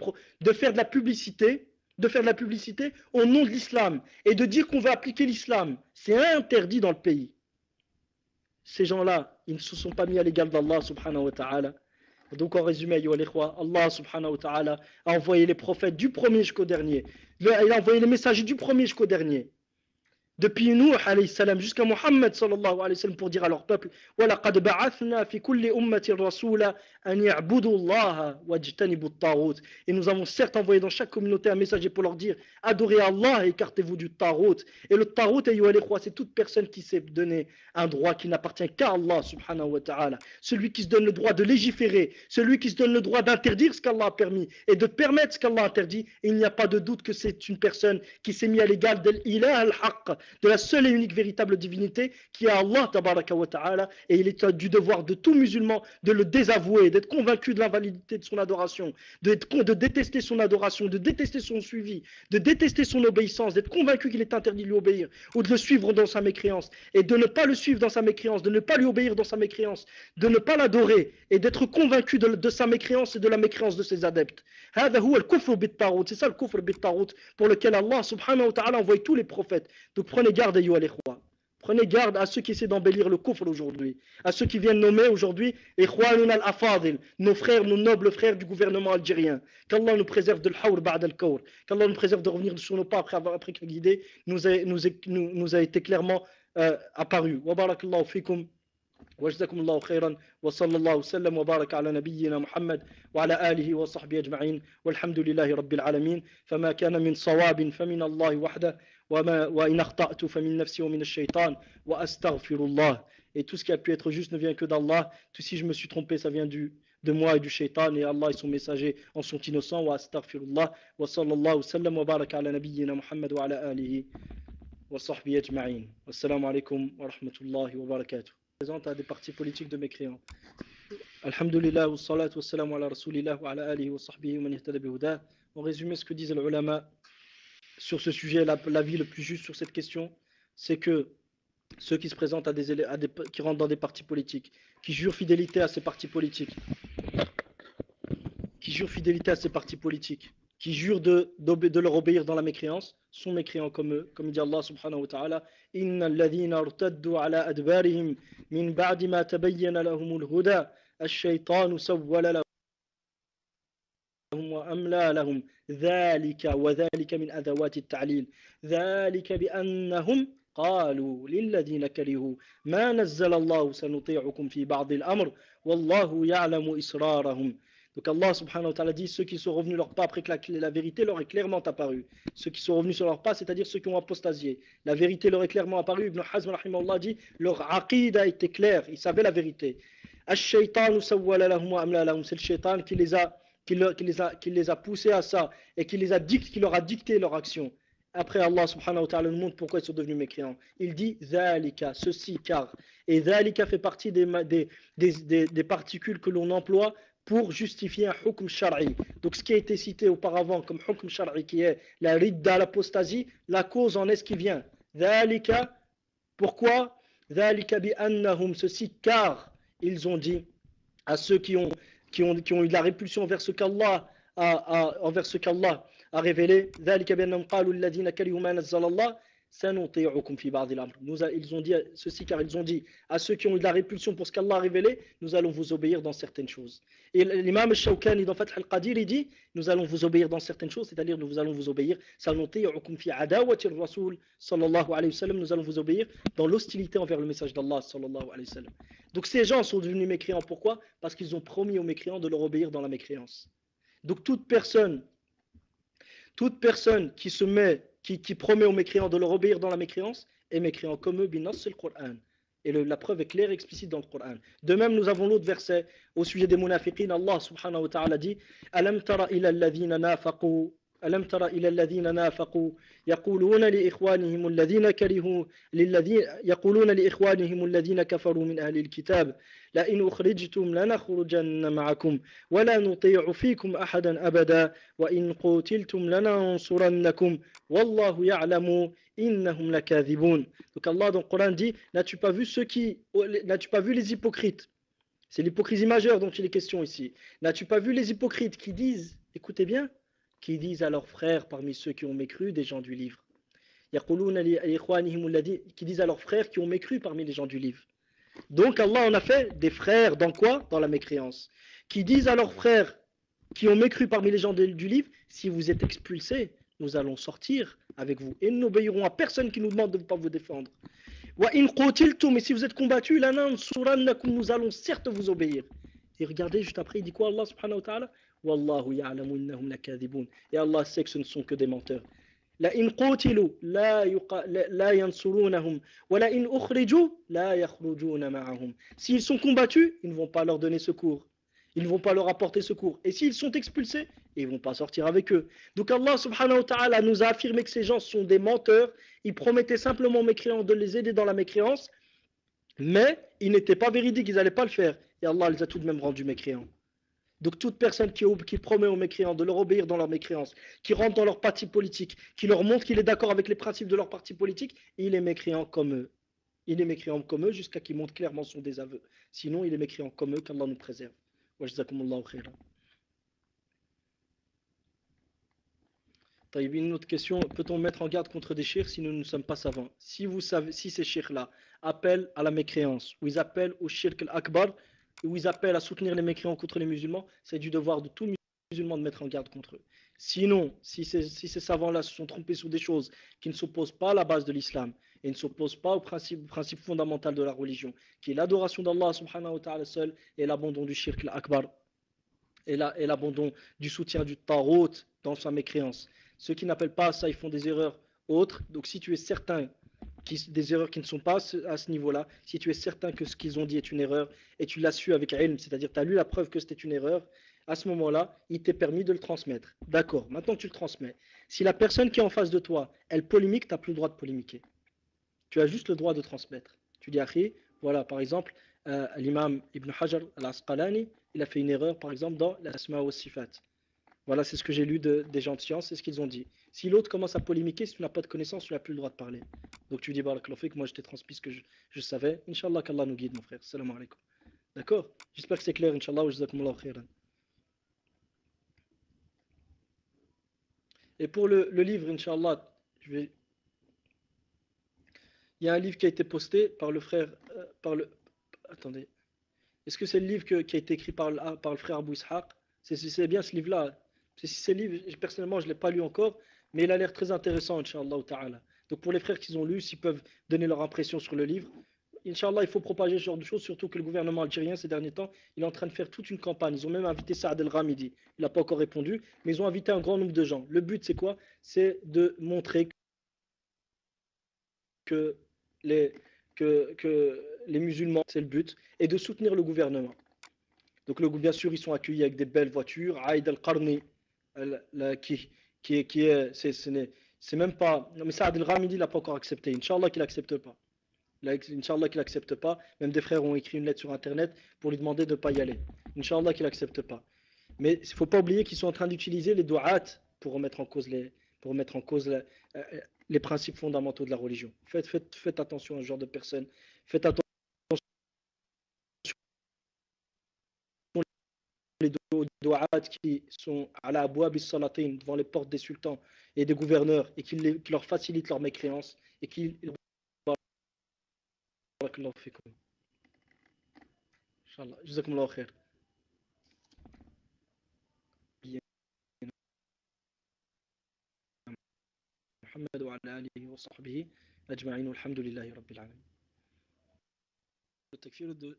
faire de la publicité, au nom de l'islam et de dire qu'on va appliquer l'islam. C'est interdit dans le pays. Ces gens-là, ils ne se sont pas mis à l'égal d'Allah subhanahu wa ta'ala. Donc en résumé, Allah subhanahu wa ta'ala a envoyé les prophètes du premier jusqu'au dernier. Il a envoyé les messagers du premier jusqu'au dernier. Depuis Nuh alayhi salam jusqu'à Muhammad sallallahu alayhi wa sallam pour dire à leur peuple وَلَقَدْ بَعَثْنَا فِي كُلِّ أُمَّةٍ رَسُولًا أَنْ يَعْبُدُوا اللَّهَ وَاجْتَنِبُوا الطَّاغُوتَ. Et nous avons certes envoyé dans chaque communauté un messager pour leur dire adorez Allah et écartez-vous du tarout. Et le tarout, c'est toute personne qui s'est donné un droit qui n'appartient qu'à Allah subhanahu wa ta'ala. Celui qui se donne le droit de légiférer, celui qui se donne le droit d'interdire ce qu'Allah a permis et de permettre ce qu'Allah a interdit. Et il n'y a pas de doute que c'est une personne qui s'est mise à l'égal de l'ilah al-haqq, de la seule et unique véritable divinité qui est Allah tabaraka wa ta'ala, et il est du devoir de tout musulman de le désavouer, d'être convaincu de l'invalidité de son adoration, de détester son adoration, de détester son suivi, de détester son obéissance, d'être convaincu qu'il est interdit de lui obéir ou de le suivre dans sa mécréance, et de ne pas le suivre dans sa mécréance, de ne pas lui obéir dans sa mécréance, de ne pas l'adorer et d'être convaincu de sa mécréance et de la mécréance de ses adeptes. C'est ça le kufr bit-tarout pour lequel Allah subhanahu wa ta'ala envoie tous les prophètes. Donc prenez garde, ayyuha al-ikhwa. Prenez garde à ceux qui essaient d'embellir le kufr aujourd'hui, à ceux qui viennent nommer aujourd'hui Ikhwanuna al-Afadil, nos frères, nos nobles frères du gouvernement algérien. Qu'Allah nous préserve de l'hawr ba'd al-kawr, qu'Allah nous préserve de revenir sur nos pas après que l'idée nous a été clairement apparu. Wa barakallahu fikum. وجزاكم الله خيرا وصلى الله وسلم وبارك على نبينا محمد وعلى آله وصحبه أجمعين والحمد لله رب العالمين فما كان من صواب فمن الله وحده وإن أخطأت فمن نفسي ومن الشيطان وأستغفر الله. Et tout ce qui a pu être juste ne vient que d'Allah. Tout si je me suis trompé, ça vient de moi et du shaitan, et Allah et son messager en sont innocents. Wa astaghfirullah wa sallallahu sallam wa baraka ala nabiyyina Muhammad wa ala alihi wa sahbihi ajma'in. Wassalamu alaikum wa rahmatullahi wa barakatuh. Présente à des partis politiques de mécréants. Alhamdulillah wa salatu wa salam ala rasulillah wa ala alihi wa sahbihi wa man ihtada bihuda. En résumé, ce que disent les ulama sur ce sujet, l'avis le plus juste sur cette question, c'est que ceux qui se présentent qui rentrent dans des partis politiques, qui jurent fidélité à ces partis politiques, qui jurent de leur obéir dans la mécréance, sont mécréants comme eux, comme dit Allah subhanahu wa ta'ala, innal ladhina irtaddu ala adbarihim min ba'di ma tabayyana lahumul huda ash-shaytanu sawwala lahum وأملى لهم ذلك وذلك من أدوات التعليل ذلك بأنهم قالوا للذين كرهوا ما نزل الله سنطيعكم في بعض الأمر والله يعلم إسرارهم. Donc Allah subhanahu wa ta'ala dit, ceux qui sont revenus leur pas après que la vérité leur est clairement apparue. Ceux qui sont revenus sur leur pas, c'est-à-dire ceux qui ont apostasié. La vérité leur est clairement apparue. Ibn Hazm rahimahullah dit, leur aqid a été clair, ils savaient la vérité. Ash-shaytanu sawwala lahum wa amla lahum, c'est le shaytan qui les a poussés à ça et qui leur a dicté leur action. Après Allah subhanahu wa ta'ala nous montre pourquoi ils sont devenus mécréants. Il dit dhalika, ceci car. Et dhalika fait partie des particules que l'on emploie pour justifier un hukm shar'i. Donc ce qui a été cité auparavant comme hukm shar'i qui est la ridda, l'apostasie, la cause en est ce qui vient. Dhalika, pourquoi? Dhalika bi annahum, ceci car ils ont dit à ceux qui ont eu de la répulsion envers ce qu'Allah a révélé. Ils ont dit ceci car ils ont dit à ceux qui ont eu de la répulsion pour ce qu'Allah a révélé, nous allons vous obéir dans certaines choses. Et l'imam al-Shawkani dans Fath al-Qadir, il dit, nous allons vous obéir dans certaines choses, c'est-à-dire nous allons vous obéir, nous allons vous obéir dans l'hostilité envers le message d'Allah sallallahu alayhi wa sallam. Donc ces gens sont devenus mécréants, pourquoi? Parce qu'ils ont promis aux mécréants de leur obéir dans la mécréance. Donc toute personne qui promet aux mécréants de leur obéir dans la mécréance est mécréant comme eux, binas, c'est le Coran. Et la preuve est claire et explicite dans le Coran. De même, nous avons l'autre verset au sujet des munafiqin. Allah subhanahu wa ta'ala dit Alam tara ila alladhina nafaqu ألم تر إلى الذين نافقوا يقولون لإخوانهم الذين كفروا من أهل الكتاب لئن أخرجتم لنخرجن معكم ولا نطيع فيكم أحدا أبدا وإن قتلتم لننصرنكم والله يعلم إنهم لكاذبون. Donc Allah dans le Coran dit, n'as-tu pas vu les hypocrites? C'est l'hypocrisie majeure dont il est question ici. N'as-tu pas vu les hypocrites qui disent, écoutez bien, qui disent à leurs frères parmi ceux qui ont mécru des gens du livre, qui disent à leurs frères qui ont mécru parmi les gens du livre. Donc Allah en a fait des frères dans quoi? Dans la mécréance. Qui disent à leurs frères qui ont mécru parmi les gens du livre, si vous êtes expulsés, nous allons sortir avec vous et nous n'obéirons à personne qui nous demande de ne pas vous défendre. Mais si vous êtes combattus, nous allons certes vous obéir. Et regardez juste après, il dit quoi Allah subhanahu wa ta'ala? Wallahu ya'lamu innahum lakadhibun. Et Allah sait que ce ne sont que des menteurs. La in qutilu la yansurunahum wa la in ukhriju la yakhrujuna ma'ahum. S'ils sont combattus, ils ne vont pas leur donner secours. Ils ne vont pas leur apporter secours. Et s'ils sont expulsés, ils ne vont pas sortir avec eux. Donc Allah subhanahu wa ta'ala nous a affirmé que ces gens sont des menteurs. Ils promettaient simplement aux mécréants de les aider dans la mécréance. Mais ils n'étaient pas véridiques, ils n'allaient pas le faire. Et Allah les a tout de même rendus mécréants. Donc toute personne qui promet aux mécréants de leur obéir dans leur mécréance, qui rentre dans leur parti politique, qui leur montre qu'il est d'accord avec les principes de leur parti politique, il est mécréant comme eux. Il est mécréant comme eux jusqu'à qu'il montre clairement son désaveu. Sinon il est mécréant comme eux, qu'Allah nous préserve. Wa jazakumullahu khairan. Une autre question, peut-on mettre en garde contre des chirs si nous ne sommes pas savants? Si ces chirs-là appellent à la mécréance, ou ils appellent au shirk al-akbar, ou ils appellent à soutenir les mécréants contre les musulmans, c'est du devoir de tout musulman de mettre en garde contre eux. Sinon, si ces savants-là se sont trompés sur des choses qui ne s'opposent pas à la base de l'islam, et ne s'opposent pas au principe fondamental de la religion, qui est l'adoration d'Allah subhanahu wa ta'ala seul, et l'abandon du shirk al-akbar, et l'abandon du soutien du tarot dans sa mécréance. Ceux qui n'appellent pas à ça, ils font des erreurs autres. Donc si tu es certain des erreurs qui ne sont pas à ce niveau-là, si tu es certain que ce qu'ils ont dit est une erreur et tu l'as su avec ilm, c'est-à-dire tu as lu la preuve que c'était une erreur, à ce moment-là, il t'est permis de le transmettre. D'accord, maintenant que tu le transmets. Si la personne qui est en face de toi, elle polémique, tu n'as plus le droit de polémiquer. Tu as juste le droit de transmettre. Tu dis, Akhi, voilà, par exemple, l'imam Ibn Hajar al-Asqalani, il a fait une erreur, par exemple, dans l'asma wa sifat. Voilà, c'est ce que j'ai lu des gens de science, c'est ce qu'ils ont dit. Si l'autre commence à polémiquer, si tu n'as pas de connaissance, tu n'as plus le droit de parler. Donc tu dis, barakallahu fik, moi je t'ai transmis ce que je savais. Inch'Allah qu'Allah nous guide, mon frère. Salam alaikum. D'accord? J'espère que c'est clair, Inch'Allah, wa jazakumullahu khairan. Et pour le livre, Inch'Allah, il y a un livre qui a été posté par le frère, attendez. Est-ce que c'est le livre qui a été écrit par le frère Abou Ishaq? C'est bien ce livre-là. Si c'est le livre, personnellement, je ne l'ai pas lu encore, mais il a l'air très intéressant, Inch'Allah ta'ala. Donc pour les frères qui ont lu, s'ils peuvent donner leur impression sur le livre, Inch'Allah, il faut propager ce genre de choses, surtout que le gouvernement algérien, ces derniers temps, il est en train de faire toute une campagne. Ils ont même invité Saad El-Ghamidi. Il n'a pas encore répondu, mais ils ont invité un grand nombre de gens. Le but, c'est quoi? C'est de montrer que les, que les musulmans, c'est le but, et de soutenir le gouvernement. Donc bien sûr, ils sont accueillis avec des belles voitures. Aïd al-Qarni, qui est, c'est même pas. Non, mais Saad el-Ghamidi il n'a pas encore accepté. Inch'Allah qu'il n'accepte pas. Inch'Allah qu'il n'accepte pas. Même des frères ont écrit une lettre sur Internet pour lui demander de ne pas y aller. Inch'Allah qu'il n'accepte pas. Mais il ne faut pas oublier qu'ils sont en train d'utiliser les du'at pour remettre en cause les principes fondamentaux de la religion. Faites attention à ce genre de personnes. Faites attention les du'at qui sont à la abouab salatin devant les portes des sultans et des gouverneurs et qui leur facilitent leur mécréance et qui barakallahu fikum. Inch'Allah. Jazakumullahu khair. Bien. Muhammad wa ala alihi wa sahbihi ajma'in walhamdulillahi rabbil alamin. Le takfir de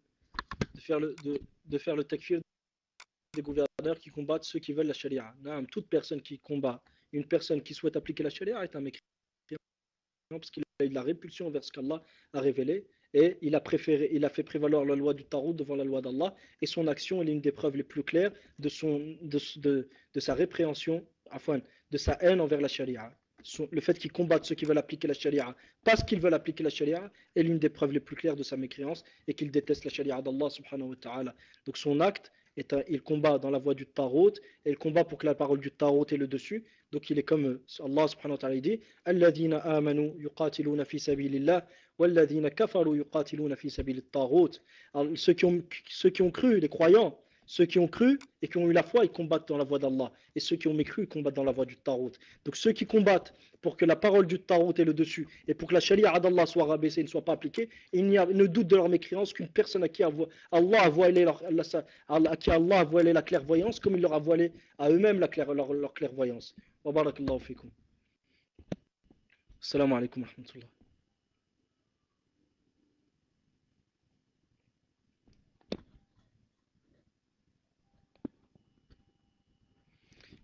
faire le takfir des gouverneurs qui combattent ceux qui veulent la charia. Toute personne qui combat une personne qui souhaite appliquer la charia est un mécréant parce qu'il a eu de la répulsion vers ce qu'Allah a révélé et il a fait prévaloir la loi du Tarout devant la loi d'Allah et son action est l'une des preuves les plus claires de sa répréhension, de sa haine envers la charia. Le fait qu'il combatte ceux qui veulent appliquer la charia parce qu'ils veulent appliquer la charia est l'une des preuves les plus claires de sa mécréance et qu'il déteste la charia d'Allah subhanahu wa ta'ala. Donc son acte il combat dans la voie du Tarot et il combat pour que la parole du Tarot ait le dessus. Donc il est comme Allah subhanahu wa ta'ala dit Alladhina amanu yuqatiluna fi sabilillah walladhina kafaru yuqatiluna fi sabilit Tarot. Ceux qui ont cru, les croyants, ceux qui ont cru et qui ont eu la foi, ils combattent dans la voie d'Allah. Et ceux qui ont mécru, ils combattent dans la voie du Tarot. Donc ceux qui combattent pour que la parole du Tarot ait le dessus et pour que la charia d'Allah soit rabaissée et ne soit pas appliquée, il n'y a ne doute de leur mécréance qu'une personne à qui Allah a voilé la clairvoyance comme il leur a voilé à eux-mêmes leur clairvoyance. Wa barakallahu fikum. Assalamu alaikum wa rahmatullah.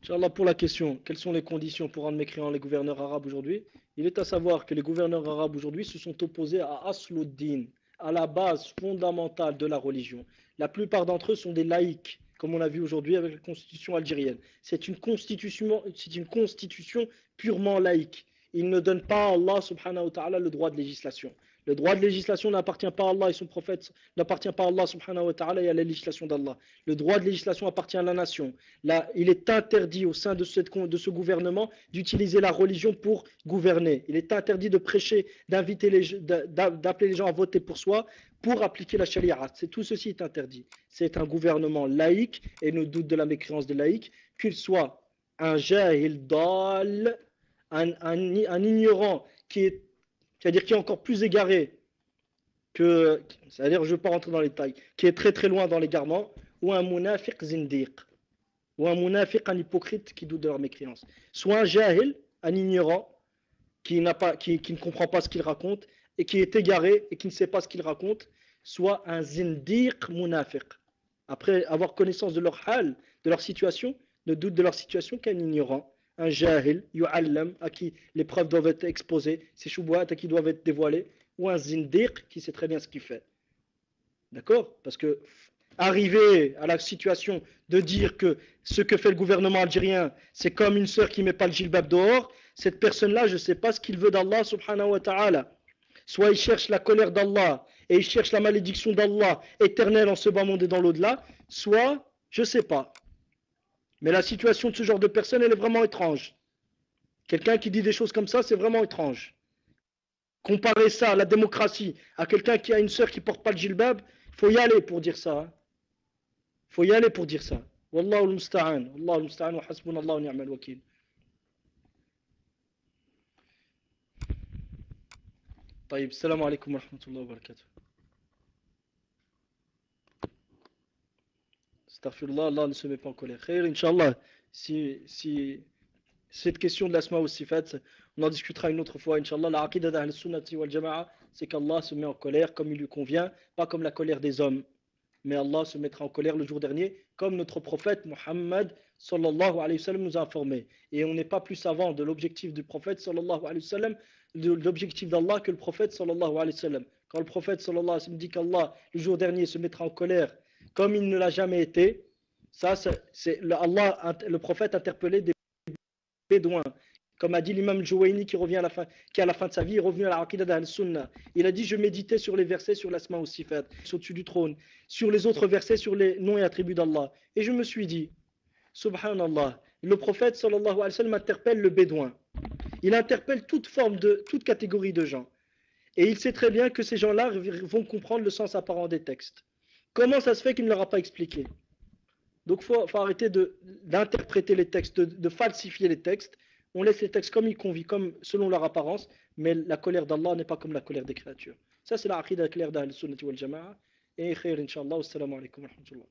Inch'Allah, pour la question, quelles sont les conditions pour rendre mécréants les gouverneurs arabes aujourd'hui? Il est à savoir que les gouverneurs arabes aujourd'hui se sont opposés à Asluddin, à la base fondamentale de la religion. La plupart d'entre eux sont des laïcs, comme on a vu aujourd'hui avec la constitution algérienne. C'est une constitution purement laïque. Il ne donne pas à Allah subhanahu wa ta'ala le droit de législation. Le droit de législation n'appartient pas à Allah et son prophète, n'appartient pas à Allah subhanahu wa ta'ala et à la législation d'Allah. Le droit de législation appartient à la nation. Là, il est interdit au sein de ce gouvernement d'utiliser la religion pour gouverner. Il est interdit de prêcher, d'appeler les gens à voter pour soi, pour appliquer la charia. Tout ceci est interdit. C'est un gouvernement laïque et ne doute de la mécréance des laïcs, qu'il soit un jahil dal, un ignorant c'est-à-dire qui est encore plus égaré c'est-à-dire je ne veux pas rentrer dans les détails, qui est très très loin dans l'égarement, ou un munafiq zindiq, ou un munafiq, un hypocrite qui doute de leur mécréance. Soit un jahil, un ignorant, qui ne comprend pas ce qu'il raconte, et qui est égaré, et qui ne sait pas ce qu'il raconte, soit un zindiq munafiq. Après avoir connaissance de leur hal, de leur situation, ne doute de leur situation qu'un ignorant. un jahil, yu'allam, à qui les preuves doivent être exposées, ces shubuhat à qui doivent être dévoilées, ou un zindiq qui sait très bien ce qu'il fait. D'accord? Parce que arriver à la situation de dire que ce que fait le gouvernement algérien, c'est comme une sœur qui met pas le djilbab dehors, cette personne-là, je ne sais pas ce qu'il veut d'Allah subhanahu wa ta'ala. Soit il cherche la colère d'Allah et il cherche la malédiction d'Allah éternelle en ce bas monde et dans l'au-delà, soit, je ne sais pas. Mais la situation de ce genre de personne, elle est vraiment étrange. Quelqu'un qui dit des choses comme ça, c'est vraiment étrange. Comparer ça à la démocratie, à quelqu'un qui a une sœur qui porte pas le djilbab, il faut y aller pour dire ça. Hein. Faut y aller pour dire ça. Wallahu al-musta'an. Wallahu al-musta'an wa hasbunallahu wa ni'mal wakil. طيب السلام عليكم ورحمة الله وبركاته. Astaghfirullah, Allah ne se met pas en colère. Khair, Inch'Allah, si cette question de l'asma ou sifat, on en discutera une autre fois, Inch'Allah. La aqidah d'Ahl Sunnati wal Jama'a, c'est qu'Allah se met en colère comme il lui convient, pas comme la colère des hommes. Mais Allah se mettra en colère le jour dernier, comme notre prophète Muhammad sallallahu alayhi wa sallam nous a informé. Et on n'est pas plus savant de l'objectif du prophète sallallahu alayhi wa sallam, de l'objectif d'Allah que le prophète sallallahu alayhi wa sallam. Quand le prophète sallallahu alayhi wa sallam dit qu'Allah, le jour dernier, se mettra en colère comme il ne l'a jamais été, ça, c'est le prophète interpellé des bédouins. Comme a dit l'imam Jouaini qui revient à la fin de sa vie, est revenu à la Aqidah d'Al-Sunnah. Il a dit, je méditais sur les versets sur l'Asma ou Sifat, au-dessus du trône, sur les autres versets sur les noms et attributs d'Allah. Et je me suis dit, subhanallah, le prophète sallallahu alayhi wa sallam interpelle le bédouin. Il interpelle toute catégorie de gens. Et il sait très bien que ces gens-là vont comprendre le sens apparent des textes. Comment ça se fait qu'il ne leur a pas expliqué? Donc il faut arrêter d'interpréter les textes, de falsifier les textes. On laisse les textes comme ils conviennent, comme selon leur apparence, mais la colère d'Allah n'est pas comme la colère des créatures. Ça, c'est la aqidah claire d'Ahl Sunnati wal Jama'a. Et khair, Inch'Allah. Assalamu alaikum wa rahmatullah.